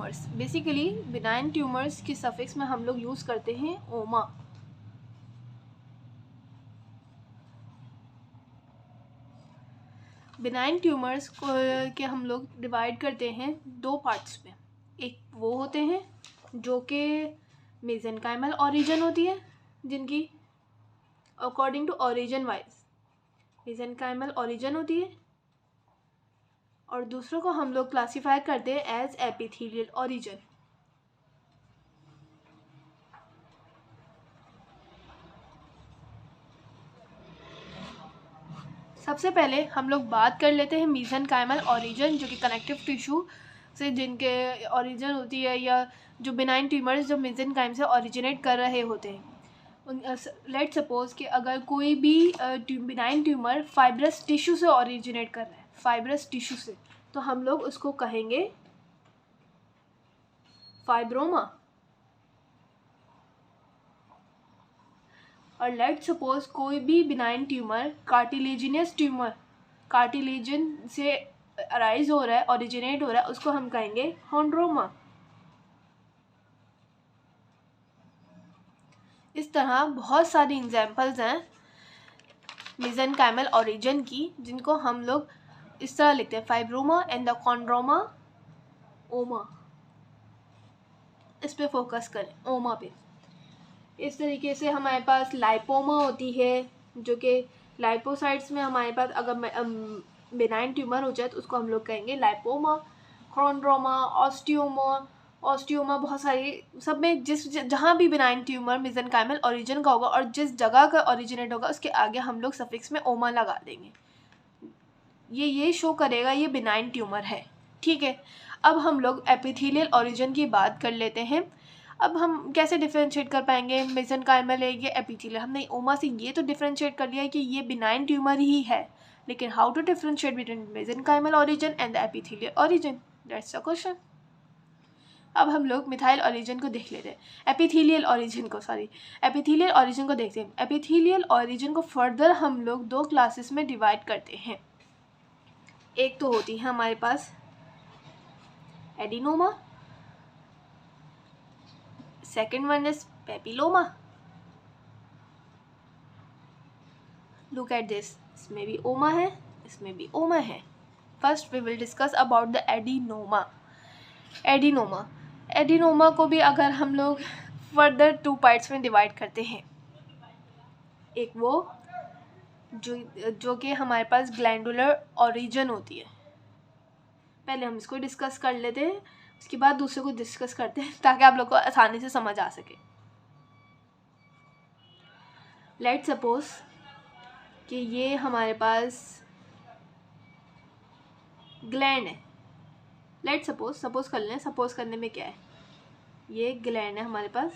Tumours, basically benign tumours के suffix में हम लोग यूज़ करते हैं ओमा। बिनाइन ट्यूमर्स को के हम लोग डिवाइड करते हैं दो पार्ट्स में। एक वो होते हैं जो कि मेसेनकाइमल ओरिजिन होती है, जिनकी according to origin wise mesenchymal origin होती है, और दूसरों को हम लोग क्लासीफाई करते हैं एज एपिथेलियल ओरिजिन। सबसे पहले हम लोग बात कर लेते हैं मेसेनकाइमल ओरिजिन, जो कि कनेक्टिव टिश्यू से जिनके ओरिजिन होती है, या जो बिनाइन ट्यूमर्स जो मेसेनकाइम से ओरिजिनेट कर रहे होते हैं। लेट सपोज कि अगर कोई भी बिनाइन ट्यूमर फाइब्रस टिश्यू से ओरिजिनेट कर रहा है, फाइब्रस टिश्यू से, तो हम लोग उसको कहेंगे फाइब्रोमा। और लेट सपोज कोई भी बिनाइन ट्यूमर कार्टिलेजिनस ट्यूमर, कार्टिलेजन से अराइज हो रहा है, ओरिजिनेट हो रहा है, उसको हम कहेंगे होंड्रोमा। इस तरह बहुत सारी एग्जांपल्स हैं मेसेनकाइमल ओरिजिन की, जिनको हम लोग इस तरह लिखते हैं, फाइब्रोमा एंड द कॉन्ड्रोमा ओमा। इस पे फोकस करें, ओमा पे। इस तरीके से हमारे पास लाइपोमा होती है, जो कि लाइपोसाइट्स में हमारे पास अगर बिनाइन ट्यूमर हो जाए तो उसको हम लोग कहेंगे लाइपोमा। कॉन्ड्रोमा, ऑस्टियोमा बहुत सारी, सब में जहाँ भी बिनाइन ट्यूमर मेसेनकाइमल ओरिजिन का होगा और जिस जगह का ओरिजिनेट होगा उसके आगे हम लोग सफिक्स में ओमा लगा देंगे। ये शो करेगा ये बिनाइन ट्यूमर है, ठीक है। अब हम लोग एपिथेलियल ओरिजिन की बात कर लेते हैं। अब हम कैसे डिफरेंशिएट कर पाएंगे मेसेनकाइमल है ये एपिथेलियल? हमने ओमा से ये तो डिफरेंशिएट कर लिया है कि ये बिनाइन ट्यूमर ही है, लेकिन how to differentiate between mesenchymal origin and the epithelial origin, that's the question. अब हम लोग मिथाइल ओरिजिन को देख लेते हैं, एपिथेलियल ओरिजिन को देखते हैं। एपिथेलियल ओरिजिन को फर्दर हम लोग दो क्लासेस में डिवाइड करते हैं। एक तो होती है हमारे पास adenoma, second one is papilloma. Look at this, इसमें भी ओमा है, इसमें भी ओमा है। First we will discuss about the adenoma. Adenoma को भी अगर हम लोग फर्दर टू पार्ट्स में डिवाइड करते हैं, एक वो जो कि हमारे पास ग्लैंडुलर ओरिजिन होती है। पहले हम इसको डिस्कस कर लेते हैं, उसके बाद दूसरे को डिस्कस करते हैं ताकि आप लोग को आसानी से समझ आ सके। लेट सपोज कि ये हमारे पास ग्लैंड है। लेट सपोज कर लें, सपोज करने में क्या है, ये ग्लैंड है हमारे पास,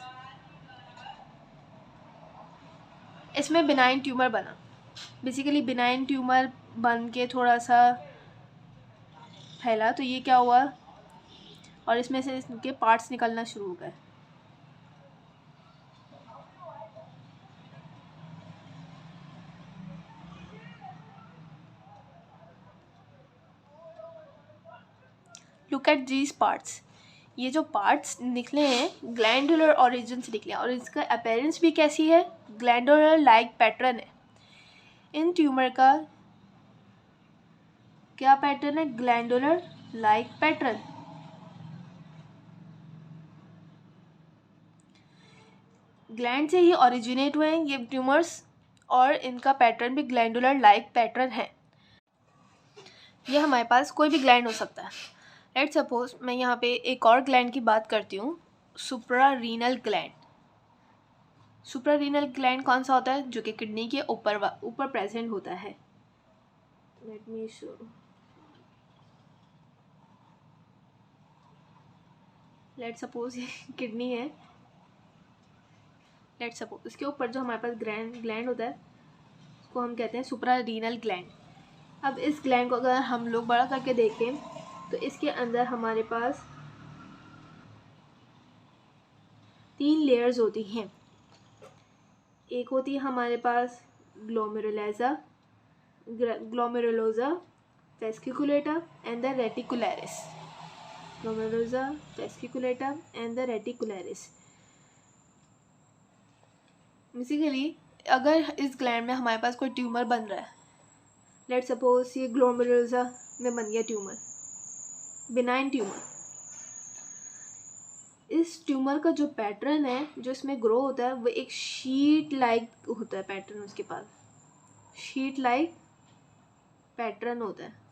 इसमें बिनाइन ट्यूमर बना। बेसिकली बिनाइन ट्यूमर बन के थोड़ा सा फैला, तो ये क्या हुआ, और इसमें से इसके पार्ट्स निकलना शुरू हो गए। लुक एट दीज पार्ट्स, ये जो पार्ट्स निकले हैं ग्लैंडुलर ओरिजिन से निकले हैं, और इसका अपीयरेंस भी कैसी है, ग्लैंडुलर लाइक पैटर्न है। इन ट्यूमर का क्या पैटर्न है, ग्लैंडुलर लाइक पैटर्न। ग्लैंड से ही ओरिजिनेट हुए हैं ये ट्यूमर्स, और इनका पैटर्न भी ग्लैंडुलर लाइक पैटर्न है। ये हमारे पास कोई भी ग्लैंड हो सकता है। लेट सपोज मैं यहाँ पे एक और ग्लैंड की बात करती हूँ, सुप्रारीनल ग्लैंड। सुप्रारीनल ग्लैंड कौन सा होता है, जो कि किडनी के ऊपर प्रेजेंट होता है। Let me show, let suppose ये किडनी है। लेट सपोज इसके ऊपर जो हमारे पास ग्लैंड होता है उसको हम कहते हैं सुप्रारीनल ग्लैंड। अब इस ग्लैंड को अगर हम लोग बड़ा करके देखें तो इसके अंदर हमारे पास 3 लेयर्स होती हैं। एक होती है हमारे पास glomerulosa, fasciculata and the reticularis. glomerulosa, fasciculatum and the reticularis. Basically अगर इस ग्लैंड में हमारे पास कोई ट्यूमर बन रहा है, लेट सपोज ये ग्लोमेरुलोसा में बन गया ट्यूमर, बिनाइन ट्यूमर, इस ट्यूमर का जो पैटर्न है जो इसमें ग्रो होता है वो एक शीट लाइक होता है पैटर्न, उसके पास शीट लाइक पैटर्न होता है।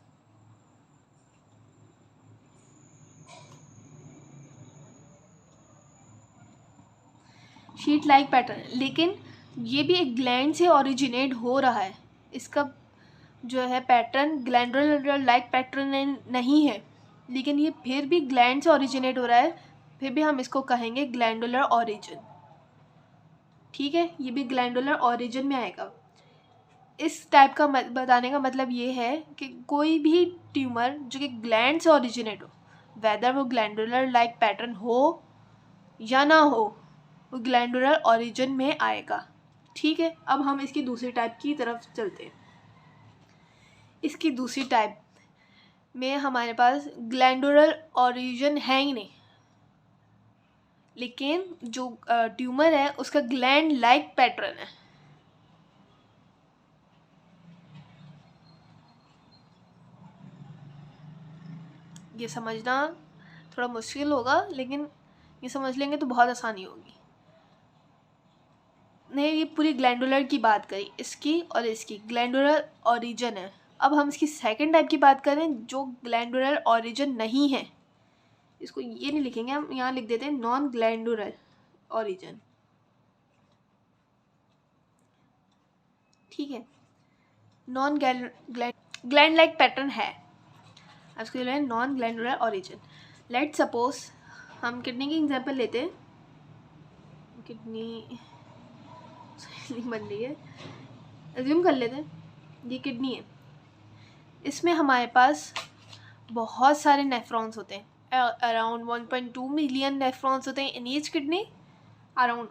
शीट लाइक पैटर्न, लेकिन ये भी एक ग्लैंड से ओरिजिनेट हो रहा है। इसका जो है पैटर्न ग्लैंडुलर लाइक पैटर्न नहीं है, लेकिन ये फिर भी ग्लैंड से ओरिजिनेट हो रहा है, फिर भी हम इसको कहेंगे ग्लैंडुलर ओरिजिन। ठीक है, ये भी ग्लैंडुलर ओरिजिन में आएगा। इस टाइप का बताने का मतलब ये है कि कोई भी ट्यूमर जो कि ग्लैंड से ओरिजिनेट हो, वेदर वो ग्लैंडुलर लाइक पैटर्न हो या ना हो, वो ग्लैंडुलर ओरिजिन में आएगा। ठीक है, अब हम इसकी दूसरी टाइप की तरफ चलते हैं। इसकी दूसरी टाइप में हमारे पास ग्लैंडुलर ओरिजिन है ही नहीं, लेकिन जो ट्यूमर है उसका ग्लैंड लाइक पैटर्न है। ये समझना थोड़ा मुश्किल होगा, लेकिन ये समझ लेंगे तो बहुत आसानी होगी। ने ये पूरी ग्लैंडुलर की बात करी, इसकी और इसकी ग्लैंडुलर ओरिजिन है। अब हम इसकी सेकंड टाइप की बात करें जो ग्लैंडुलर ओरिजिन नहीं है। इसको ये नहीं लिखेंगे, हम यहाँ लिख देते हैं नॉन ग्लैंडुलर ओरिजिन। ठीक है, नॉन ग्लैंड लाइक पैटर्न है, इसको ले non glandular origin. Let suppose हम किडनी की एग्जांपल लेते हैं। किडनी बन रही है, एज्यूम कर लेते हैं ये किडनी है। इसमें हमारे पास बहुत सारे नेफ्रॉन्स होते हैं, अराउंड 1.2 मिलियन नेफ्रॉन्स होते हैं इन ईच किडनी अराउंड।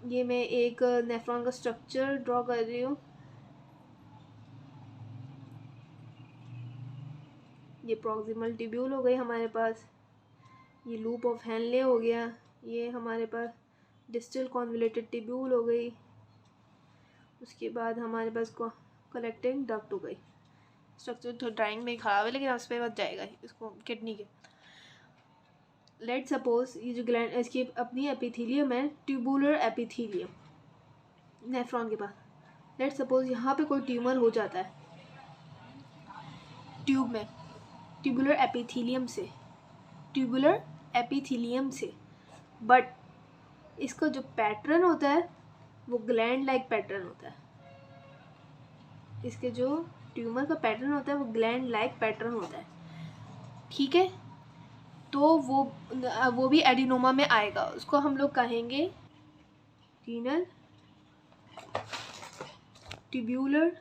ये मैं एक नेफ्रॉन का स्ट्रक्चर ड्रॉ कर रही हूँ। ये प्रॉक्सिमल ट्यूब्यूल हो गई हमारे पास, ये लूप ऑफ हेनले हो गया, ये हमारे पास डिस्टल कॉन्वोल्यूटेड ट्यूब्यूल हो गई, उसके बाद हमारे पास कलेक्टिंग डक्ट हो गई। स्ट्रक्चर तो ड्राइंग में खराब है, लेकिन उस पर बच जाएगा इसको किडनी के। लेट सपोज ये जो ग्लैंड इसकी अपनी एपिथेलियम है, ट्यूबुलर एपिथेलियम नेफ्रॉन के पास। लेट सपोज यहाँ पे कोई ट्यूमर हो जाता है ट्यूब में, ट्यूबुलर एपिथेलियम से, बट इसका जो पैटर्न होता है वो ग्लैंड लाइक पैटर्न होता है। इसके जो ट्यूमर का पैटर्न होता है वो ग्लैंड लाइक पैटर्न होता है। ठीक है, तो वो भी एडिनोमा में आएगा। उसको हम लोग कहेंगे renal tubular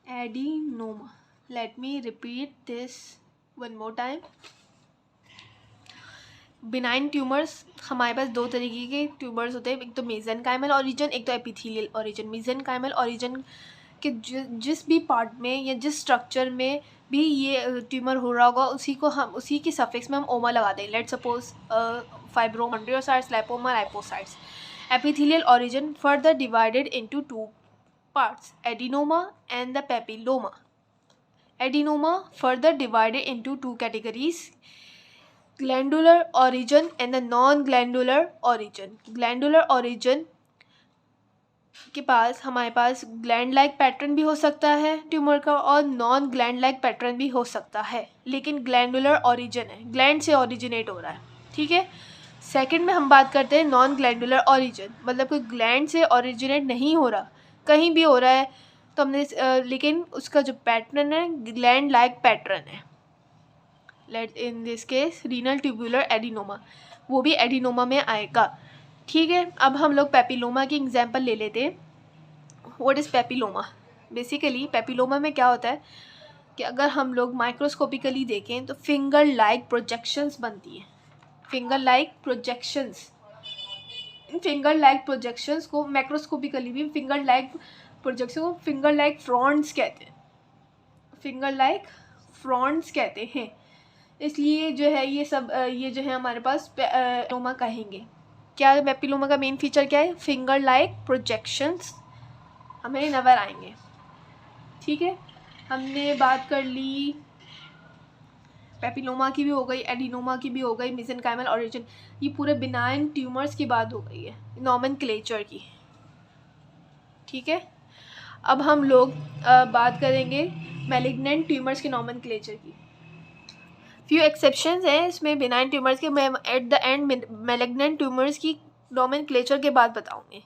adenoma. Let me repeat this one more time. Benign tumours हमारे पास दो तरीके के ट्यूमर्स होते हैं, एक तो मेसेनकाइमल ओरिजिन, एक तो एपिथेलियल ओरिजिन। मेसेनकाइमल ओरिजिन के जिस भी पार्ट में या जिस स्ट्रक्चर में भी ये ट्यूमर हो रहा होगा उसी की सफिक्स में हम ओमा लगा दें। लेट सपोज फाइब्रोमाइल्डियोसाइट्स, lipoma, lipocytes. Epithelial origin further divided into two parts, adenoma and the papilloma. Adenoma further divided into two categories, glandular origin and the non glandular origin. Glandular origin के पास हमारे पास gland like pattern भी हो सकता है tumour का, और non gland like pattern भी हो सकता है, लेकिन ग्लैंडुलर ओरिजिन है, ग्लैंड से ओरिजिनेट हो रहा है। ठीक है, सेकंड में हम बात करते हैं नॉन ग्लैंडुलर ओरिजिन, मतलब कोई ग्लैंड से ओरिजिनेट नहीं हो रहा, कहीं भी हो रहा है तो हमने लेकिन उसका जो पैटर्न है ग्लैंड लाइक पैटर्न है। Let in this case renal tubular adenoma, वो भी एडिनोमा में आएगा। ठीक है, अब हम लोग पेपिलोमा की एग्जांपल ले लेते हैं। What is papilloma? Basically papilloma में क्या होता है कि अगर हम लोग माइक्रोस्कोपिकली देखें तो फिंगर लाइक प्रोजेक्शंस बनती हैं। Finger like projections, in finger like projections को मैक्रोस्कोपिकली भी फिंगर लाइक प्रोजेक्शन को फिंगर लाइक फ्रॉन्ट्स कहते हैं, फिंगर लाइक फ्रॉन्ट्स कहते हैं। इसलिए जो है ये सब ये जो है हमारे पास पेपिलोमा कहेंगे। क्या पेपिलोमा का मेन फीचर क्या है? फिंगर लाइक प्रोजेक्शंस हमें नज़र आएंगे। ठीक है, हमने बात कर ली पेपिलोमा की भी हो गई, एडिनोमा की भी हो गई, मेसेनकाइमल ओरिजिन, ये पूरे बिनाइन ट्यूमर्स की बात हो गई है, नॉमेनक्लेचर की। ठीक है, अब हम लोग बात करेंगे मैलिग्नेंट ट्यूमर्स के नॉमेनक्लेचर की। फ्यू एक्सेप्शंस हैं इसमें बिनाइन ट्यूमर्स के, मैं at the end malignant tumours की नॉमेनक्लेचर के बाद बताऊंगी।